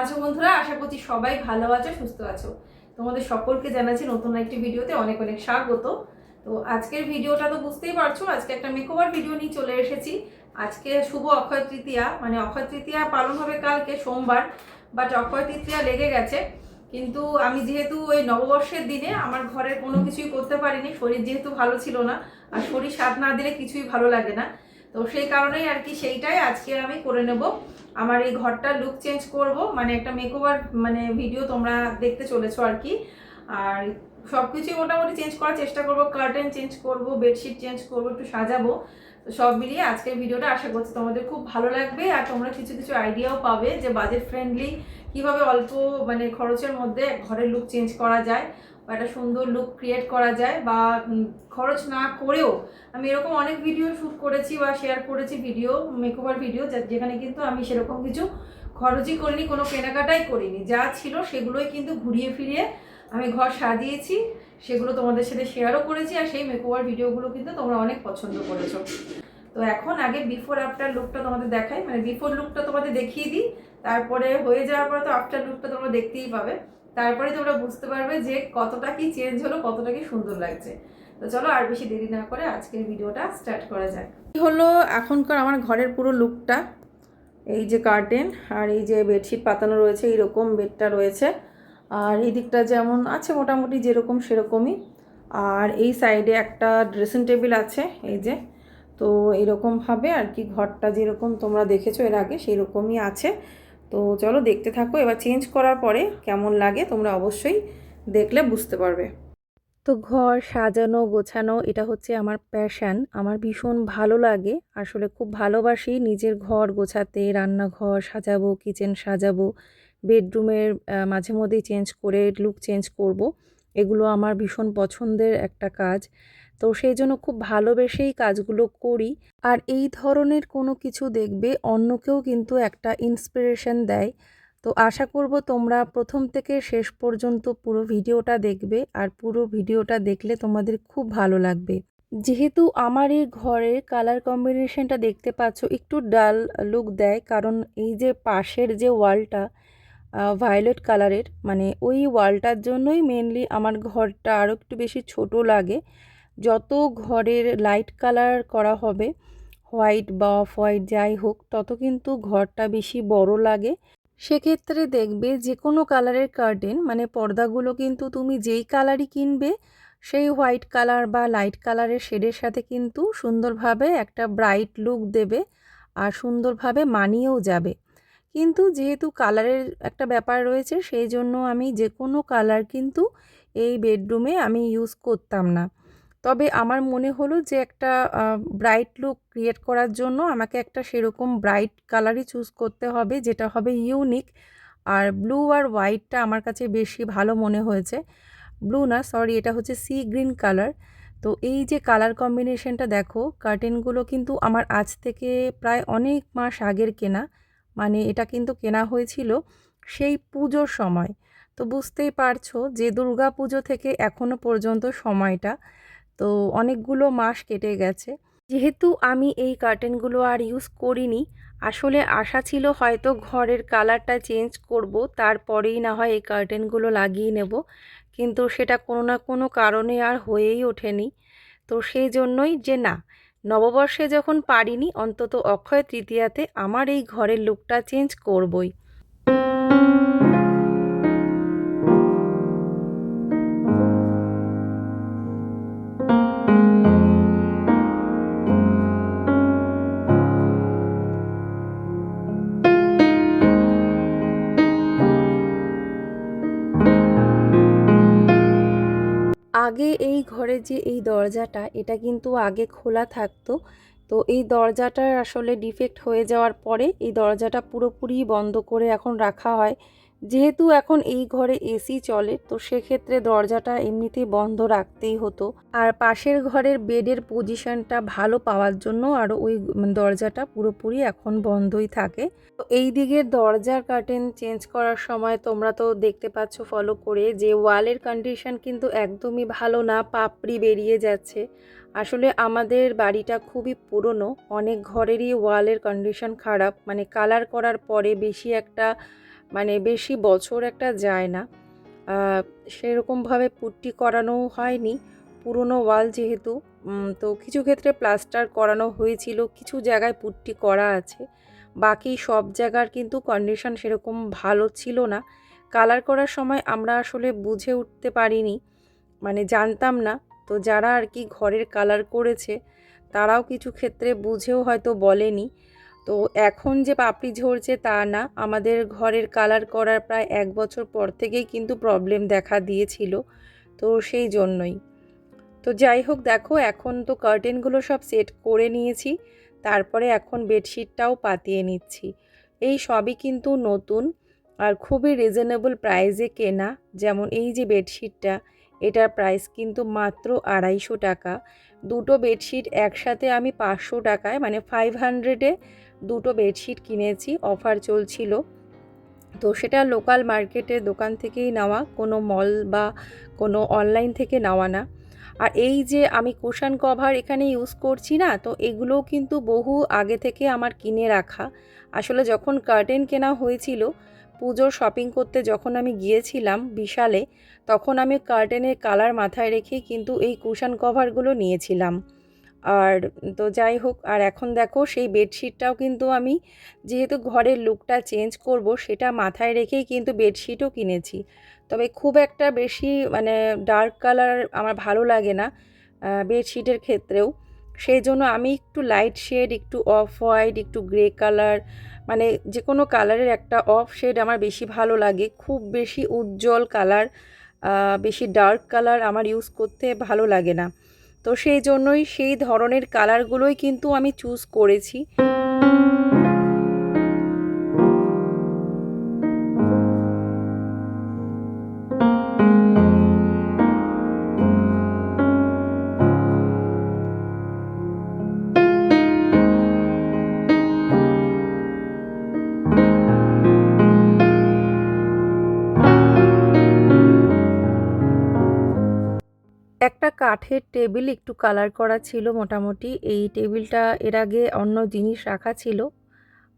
আছো বন্ধুরা? আশা করছি সবাই ভালো আছো, সুস্থ আছো। তোমাদের সকলকে জানাচ্ছি নতুন একটি ভিডিওতে অনেক অনেক স্বাগত। তো আজকের ভিডিওটা তো বুঝতেই পারছো, আজকে একটা মেকওভার ভিডিও নিয়ে চলে এসেছি। আজকে শুভ অক্ষয় তৃতীয়া, মানে অক্ষয় তৃতীয়া পালন হবে কালকে সোমবার, বাট অক্ষয় তৃতীয়া লেগে গেছে। কিন্তু আমি যেহেতু ওই নববর্ষের দিনে আমার ঘরের কোনো কিছুই করতে পারিনি, শরীর যেহেতু ভালো ছিল না, আর শরীর সাথ না দিলে কিছুই ভালো লাগে না। তো সেই কারণেই আর কি সেইটাই আজকে আমি করে নেব। আমার এই ঘরটা লুক চেঞ্জ করব, মানে একটা মেকওভার মানে ভিডিও তোমরা দেখতে চলেছো আর কি। আর সব কিছুই মোটামুটি চেঞ্জ করার চেষ্টা করব, কার্টেন চেঞ্জ করব, বেডশিট চেঞ্জ করব, একটু সাজাবো। তো সব মিলিয়ে আজকের ভিডিওটা আশা করছি তোমাদের খুব ভালো লাগবে, আর তোমরা কিছু কিছু আইডিয়াও পাবে যে বাজেট ফ্রেন্ডলি কীভাবে অল্প মানে খরচের মধ্যে ঘরের লুক চেঞ্জ করা যায় বা একটা সুন্দর লুক ক্রিয়েট করা যায়, বা খরচ না করেও আমি এরকম অনেক ভিডিও শ্যুট করেছি বা শেয়ার করেছি ভিডিও, মেকওভার ভিডিও, যেখানে কিন্তু আমি সেরকম কিছু খরচই করিনি, কোনো কেনাকাটাই করিনি, যা ছিল সেগুলোই কিন্তু ঘুরিয়ে ফিরিয়ে আমি ঘর সাজিয়েছি। সেগুলো তোমাদের সাথে শেয়ারও করেছি, আর সেই মেকওভার ভিডিওগুলো কিন্তু তোমরা অনেক পছন্দ করেছো। তো এখন আগে বিফোর আফটার লুকটা তোমাদের দেখাই, মানে বিফোর লুকটা তোমাদের দেখিয়ে দিই, তারপরে হয়ে যাওয়ার পরে তো আফটার লুকটা তোমরা দেখতেই পাবে। তারপরে তোমরা বুঝতে পারবে যে কতটা কি চেঞ্জ হলো, কতটা কি সুন্দর লাগছে। তো চলো আর বেশি দেরি না করে আজকের ভিডিওটা স্টার্ট করা যাক। এই হলো এখনকার আমার ঘরের পুরো লুকটা। এই যে কার্টেন আর এই যে বেডশিট পাতানো রয়েছে, এইরকম বেডটা রয়েছে, আর এই দিকটা যেমন আছে মোটামুটি যেরকম সেরকমই। আর এই সাইডে একটা ড্রেসিং টেবিল আছে, এই যে। তো এইরকমভাবে আর কি ঘরটা যেরকম তোমরা দেখেছো এর আগে সেই রকমই আছে। তো চলো দেখতে থাকো, এবার চেঞ্জ করার পরে কেমন লাগে তোমরা অবশ্যই দেখলে বুঝতে পারবে। তো ঘর সাজানো গোছানো এটা হচ্ছে আমার প্যাশন, আমার ভীষণ ভালো লাগে, আসলে খুব ভালোবাসি নিজের ঘর গোছাতে, রান্নাঘর সাজাবো, কিচেন সাজাবো, বেডরুমের মাঝে মধ্যেই চেঞ্জ করে লুক চেঞ্জ করব। এগুলো আমার ভীষণ পছন্দের একটা কাজ। তো সেই জন্য খুব ভালোবেসেই কাজগুলো করি। আর এই ধরনের কোনো কিছু দেখবে অন্যকেও কিন্তু একটা ইন্সপিরেশন দেয়। তো আশা করব তোমরা প্রথম থেকে শেষ পর্যন্ত পুরো ভিডিওটা দেখবে, আর পুরো ভিডিওটা দেখলে তোমাদের খুব ভালো লাগবে। যেহেতু আমার এই ঘরের কালার কম্বিনেশনটা দেখতে পাচ্ছ একটু ডাল লুক দেয়, কারণ এই যে পাশের যে ওয়ালটা ভায়োলেট কালারের, মানে ওই ওয়ালটার জন্যই মেনলি আমার ঘরটা আরও একটু বেশি ছোট লাগে। যত ঘরের লাইট কালার করা হবে, হোয়াইট বা অফ হোয়াইট যাই হোক, তত কিন্তু ঘরটা বেশি বড় লাগে। সেক্ষেত্রে দেখবে যে কোনো কালারের কার্টেন মানে পর্দাগুলো কিন্তু তুমি যেই কালারই কিনবে সেই হোয়াইট কালার বা লাইট কালারের শেডের সাথে কিন্তু সুন্দরভাবে একটা ব্রাইট লুক দেবে, আর সুন্দরভাবে মানিয়েও যাবে। কিন্তু যেহেতু কালারের একটা ব্যাপার রয়েছে, সেই জন্য আমি যে কোনো কালার কিন্তু এই বেডরুমে আমি ইউজ করতাম না। তবে আমার মনে হলো যে একটা ব্রাইট লুক ক্রিয়েট করার জন্য আমাকে একটা সেরকম ব্রাইট কালারই চুজ করতে হবে, যেটা হবে ইউনিক। আর ব্লু আর হোয়াইটটা আমার কাছে বেশি ভালো মনে হয়েছে। ব্লু না, সরি, এটা হচ্ছে সি গ্রিন কালার। তো এই যে কালার কম্বিনেশনটা দেখো, কার্টেনগুলো কিন্তু আমার আজ থেকে প্রায় অনেক মাস আগের কেনা, মানে এটা কিন্তু কেনা হয়েছিল সেই পুজোর সময়। তো বুঝতেই পারছো যে দুর্গা পুজো থেকে এখনো পর্যন্ত সময়টা, তো অনেকগুলো মাস কেটে গেছে। যেহেতু আমি এই কার্টেনগুলো আর ইউজ করিনি, আসলে আশা ছিল হয়তো ঘরের কালারটা চেঞ্জ করব, তারপরেই না হয় এই কার্টেনগুলো লাগিয়ে নেব, কিন্তু সেটা কোনো না কোনো কারণে আর হয়েই ওঠেনি। তো সেই জন্যই যে না, নববর্ষে যখন পারিনি, অন্তত অক্ষয় তৃতীয়াতে আমার এই ঘরের লুকটা চেঞ্জ করবই। আগে এই ঘরে যে এই দরজাটা, এটা কিন্তু আগে খোলা থাকতো। তো এই দরজাটার আসলে ডিফেক্ট হয়ে যাওয়ার পরে এই দরজাটা পুরোপুরি বন্ধ করে এখন রাখা হয়। যেহেতু এখন এই ঘরে এসি চলে, তো সেক্ষেত্রে দরজাটা এমনিতেই বন্ধ রাখতেই হতো। আর পাশের ঘরের বেডের পজিশনটা ভালো পাওয়ার জন্য আরও ওই দরজাটা পুরোপুরি এখন বন্ধই থাকে। তো এই দিকের দরজার কার্টেন চেঞ্জ করার সময় তোমরা তো দেখতে পাচ্ছ ফলো করে যে ওয়ালের কন্ডিশন কিন্তু একদমই ভালো না, পাপড়ি বেরিয়ে যাচ্ছে। আসলে আমাদের বাড়িটা খুবই পুরনো, অনেক ঘরেরই ওয়ালের কন্ডিশন খারাপ, মানে কালার করার পরে বেশি একটা মানে বেশি বছর একটা যায় না। সেরকমভাবে পুট্টি করানো হয়নি, পুরনো ওয়াল যেহেতু। তো কিছু ক্ষেত্রে প্লাস্টার করানো হয়েছিল, কিছু জায়গায় পুট্টি করা আছে, বাকি সব জায়গার কিন্তু কন্ডিশন সেরকম ভালো ছিল না। কালার করার সময় আমরা আসলে বুঝে উঠতে পারিনি, মানে জানতাম না। তো যারা আর কি ঘরের কালার করেছে তারাও কিছু ক্ষেত্রে বুঝেও হয়তো বলেনি। তো এখন যে পাপড়ি ঝরছে তা না, আমাদের ঘরের কালার করার প্রায় 1 বছর পর থেকেই কিন্তু প্রবলেম দেখা দিয়েছিল, তো সেই জন্যই। তো যাই হোক, দেখো এখন তো কার্টেনগুলো সব সেট করে নিয়েছি, তারপরে এখন বেডশিটটাও পাতিয়ে নিচ্ছি। এই সবই কিন্তু নতুন আর খুবই রিজনেবল প্রাইসে কেনা। যেমন এই যে বেডশিটটা, এটার প্রাইস কিন্তু মাত্র 250 টাকা। দুটো বেডশিট একসাথে আমি 500 টাকায়, মানে 500-এ দুটো বেডশিট কিনেছি, অফার চলছিল। তো সেটা লোকাল মার্কেটের দোকান থেকেই নেওয়া, কোনো মল বা কোনো অনলাইন থেকে নেওয়া না। আর এই যে আমি কুশন কভার এখানে ইউজ করছি না, তো এগুলোও কিন্তু বহু আগে থেকে আমার কিনে রাখা। আসলে যখন কার্টেন কেনা হয়েছিল, পুজোর শপিং করতে যখন আমি গিয়েছিলাম বিশালে, তখন আমি কার্টেনের কালার মাথায় রেখেই কিন্তু এই কুশন কভারগুলো নিয়েছিলাম। আর তো যাই হোক, আর এখন দেখো সেই বেডশিটটাও কিন্তু আমি, যেহেতু ঘরের লুকটা চেঞ্জ করব, সেটা মাথায় রেখেই কিন্তু বেডশিটও কিনেছি। তবে খুব একটা বেশি মানে ডার্ক কালার আমার ভালো লাগে না বেডশিটের ক্ষেত্রেও। সেই জন্য আমি একটু লাইট শেড, একটু অফ হোয়াইট, একটু গ্রে কালার, মানে যে কোনো কালারের একটা অফ শেড আমার বেশি ভালো লাগে। খুব বেশি উজ্জ্বল কালার, বেশি ডার্ক কালার আমার ইউজ করতে ভালো লাগে না। তো সেই জন্যই সেই ধরনের কালারগুলোই কিন্তু আমি চুজ করেছি। একটা কাঠের টেবিল একটু কালার করা ছিল মোটামুটি। এই টেবিলটা এর আগে অন্য জিনিস রাখা ছিল,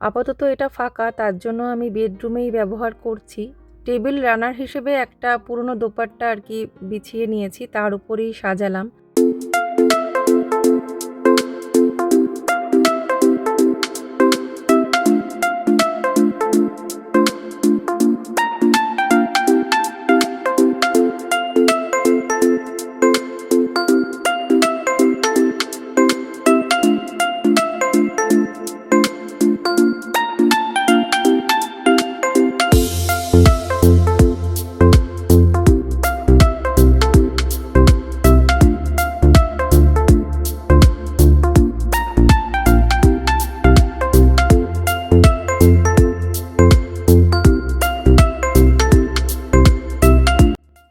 আপাতত এটা ফাঁকা, তার জন্য আমি বেডরুমেই ব্যবহার করছি। টেবিল রানার হিসেবে একটা পুরনো দোপাট্টা আর কি বিছিয়ে নিয়েছি, তার উপরেই সাজালাম।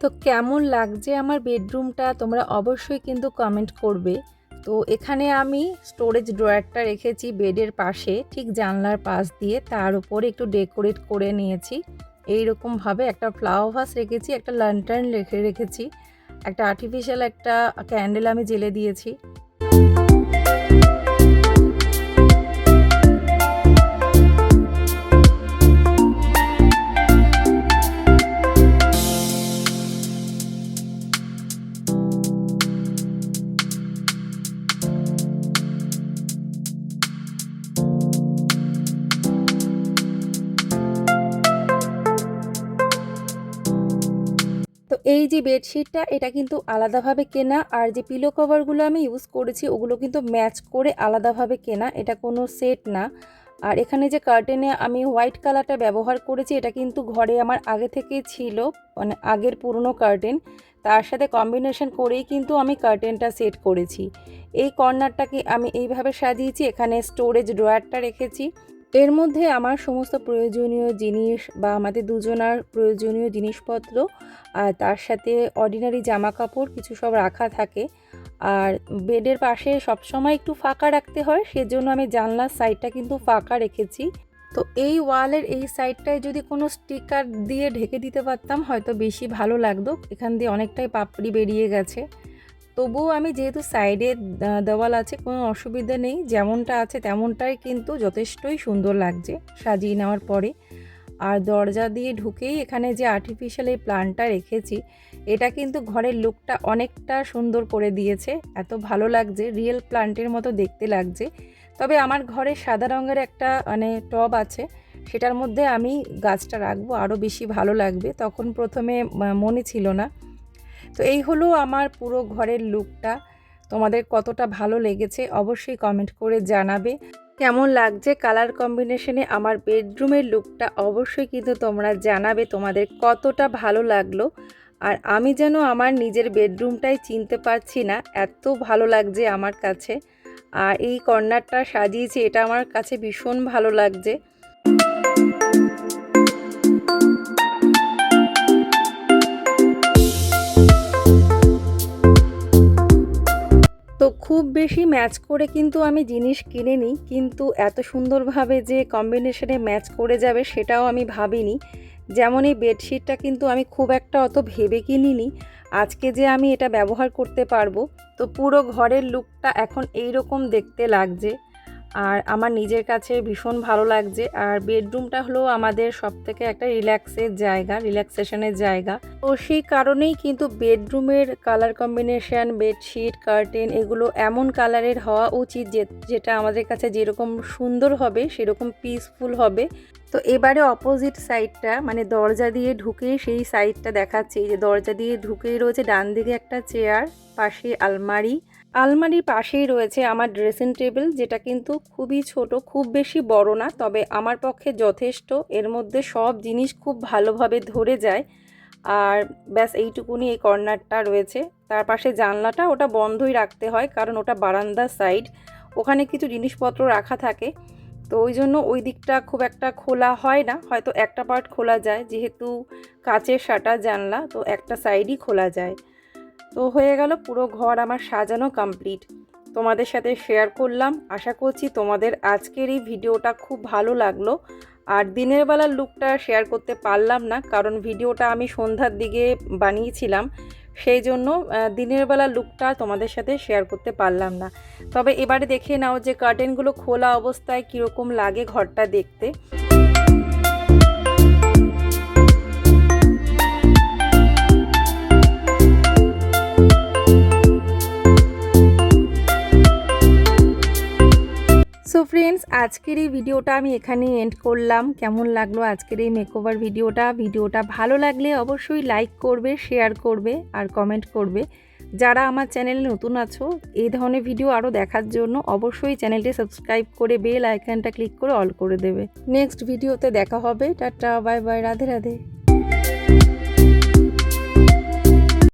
তো কেমন লাগছে আমার বেডরুমটা তোমরা অবশ্যই কিন্তু কমেন্ট করবে। তো এখানে আমি স্টোরেজ ড্রয়ারটা রেখেছি বেডের পাশে, ঠিক জানলার পাশ দিয়ে, তার উপরে একটু ডেকোরেট করে নিয়েছি। এইরকমভাবে একটা ফ্লাওয়ার ভাস রেখেছি, একটা ল্যান্টার্ন রেখেছি, একটা আর্টিফিশিয়াল একটা ক্যান্ডেল আমি জ্বেলে দিয়েছি। তো এই যে বেডশিটটা, এটা কিন্তু আলাদাভাবে কেনা, আর যে পিলো কভারগুলো আমি ইউজ করেছি ওগুলো কিন্তু ম্যাচ করে আলাদাভাবে কেনা, এটা কোনো সেট না। আর এখানে যে কার্টেনে আমি হোয়াইট কালারটা ব্যবহার করেছি, এটা কিন্তু ঘরে আমার আগে থেকেই ছিল, মানে আগের পুরনো কার্টেন, তার সাথে কম্বিনেশন করেই কিন্তু আমি কার্টেনটা সেট করেছি। এই কর্নারটাকে আমি এইভাবে সাজিয়েছি, এখানে স্টোরেজ ড্রয়ারটা রেখেছি, এর মধ্যে আমার সমস্ত প্রয়োজনীয় জিনিস বা আমাদের দুজনার প্রয়োজনীয় জিনিসপত্র, আর তার সাথে অর্ডিনারি জামা কাপড় কিছু সব রাখা থাকে। আর বেডের পাশে সবসময় একটু ফাঁকা রাখতে হয়, সেজন্য আমি জানলার সাইডটা কিন্তু ফাঁকা রেখেছি। তো এই ওয়ালের এই সাইডটায় যদি কোনো স্টিকার দিয়ে ঢেকে দিতে পারতাম হয়তো বেশি ভালো লাগতো, এখান দিয়ে অনেকটাই পাপড়ি বেরিয়ে গেছে। তবুও আমি যেহেতু সাইডে দেওয়াল আছে, কোনো অসুবিধা নেই, যেমনটা আছে তেমনটাই কিন্তু যথেষ্টই সুন্দর লাগছে সাজিয়ে নেওয়ার পরে। আর দরজা দিয়ে ঢুকেই এখানে যে আর্টিফিশিয়াল এই প্লান্টটা রেখেছি, এটা কিন্তু ঘরের লুকটা অনেকটা সুন্দর করে দিয়েছে। এত ভালো লাগছে, রিয়েল প্লান্টের মতো দেখতে লাগছে। তবে আমার ঘরে সাদা রঙের একটা মানে টব আছে, সেটার মধ্যে আমি গাছটা রাখবো, আরও বেশি ভালো লাগবে। তখন প্রথমে মনে ছিল না। তো এই হলো আমার পুরো ঘরের লুকটা। তোমাদের কতটা ভালো লেগেছে অবশ্যই কমেন্ট করে জানাবে। কেমন লাগছে কালার কম্বিনেশনে আমার বেডরুমের লুকটা অবশ্যই কিন্তু তোমরা জানাবে তোমাদের কতটা ভালো লাগলো। আর আমি যেন আমার নিজের বেডরুমটাই চিনতে পারছি না, এত ভালো লাগছে আমার কাছে। আর এই কর্নারটা সাজিয়েছি, এটা আমার কাছে ভীষণ ভালো লাগছে। তো খুব বেশি ম্যাচ করে কিন্তু আমি জিনিস কিনিনি, কিন্তু এত সুন্দরভাবে যে কম্বিনেশনে ম্যাচ করে যাবে সেটাও আমি ভাবিনি। যেমন এই বেডশিটটা কিন্তু আমি খুব একটা অত ভেবে কিনিনি আজকে যে আমি এটা ব্যবহার করতে পারবো। তো পুরো ঘরের লুকটা এখন এই রকম দেখতে লাগছে, আর আমার নিজের কাছে ভীষণ ভালো লাগছে। আর বেডরুমটা হলো আমাদের সবথেকে একটা রিল্যাক্সেশনের জায়গা। তো সেই কারণেই কিন্তু বেডরুমের কালার কম্বিনেশন, বেডশিট, কার্টেন এগুলো এমন কালারের হওয়া উচিত যেটা আমাদের কাছে যেরকম সুন্দর হবে সেরকম পিসফুল হবে। তো এবারে অপোজিট সাইডটা মানে দরজা দিয়ে ঢুকেই সেই সাইডটা দেখাচ্ছি। যে দরজা দিয়ে ঢুকেই রয়েছে ডান দিকে একটা চেয়ার, পাশে আলমারির পাশেই রয়েছে আমার ড্রেসিং টেবিল, যেটা কিন্তু খুবই ছোট, খুব বেশি বড় না, তবে আমার পক্ষে যথেষ্ট। এর মধ্যে সব জিনিস খুব ভালোভাবে ধরে যায়। আর ব্যাস এইটুকুনি এই কর্নারটা রয়েছে। তার পাশে জানলাটা ওটা বন্ধই রাখতে হয়, কারণ ওটা বারান্দার সাইড, ওখানে কিছু জিনিসপত্র রাখা থাকে। তো ওই জন্য ওই দিকটা খুব একটা খোলা হয় না, হয়তো একটা পার্ট খোলা যায়, যেহেতু কাচের শাটার জানলা, তো একটা সাইডই খোলা যায়। তো হয়ে গেল, পুরো ঘর আমার সাজানো কমপ্লিট। তোমাদের সাথে শেয়ার করলাম। আশা করছি তোমাদের আজকের এই ভিডিওটা খুব ভালো লাগলো। আর দিনের বেলার লুকটা শেয়ার করতে পারলাম না, কারণ ভিডিওটা আমি সন্ধ্যার দিকে বানিয়েছিলাম, সেই জন্য দিনের বেলার লুকটা তোমাদের সাথে শেয়ার করতে পারলাম না। তবে এবারে দেখে নাও যে কার্টেনগুলো খোলা অবস্থায় কীরকম লাগে ঘরটা দেখতে। সো ফ্রেন্ডস, আজকের এই ভিডিওটা আমি এখানেই এন্ড করলাম। কেমন লাগলো আজকের এই মেকওভার ভিডিওটা ভালো লাগলে অবশ্যই লাইক করবে, শেয়ার করবে আর কমেন্ট করবে। যারা আমার চ্যানেলে নতুন আছো, এই ধরনের ভিডিও আরও দেখার জন্য অবশ্যই চ্যানেলটি সাবস্ক্রাইব করে বেল আইকনটা ক্লিক করে অল করে দেবে। নেক্সট ভিডিওতে দেখা হবে। Tata, bye bye, Radhe Radhe.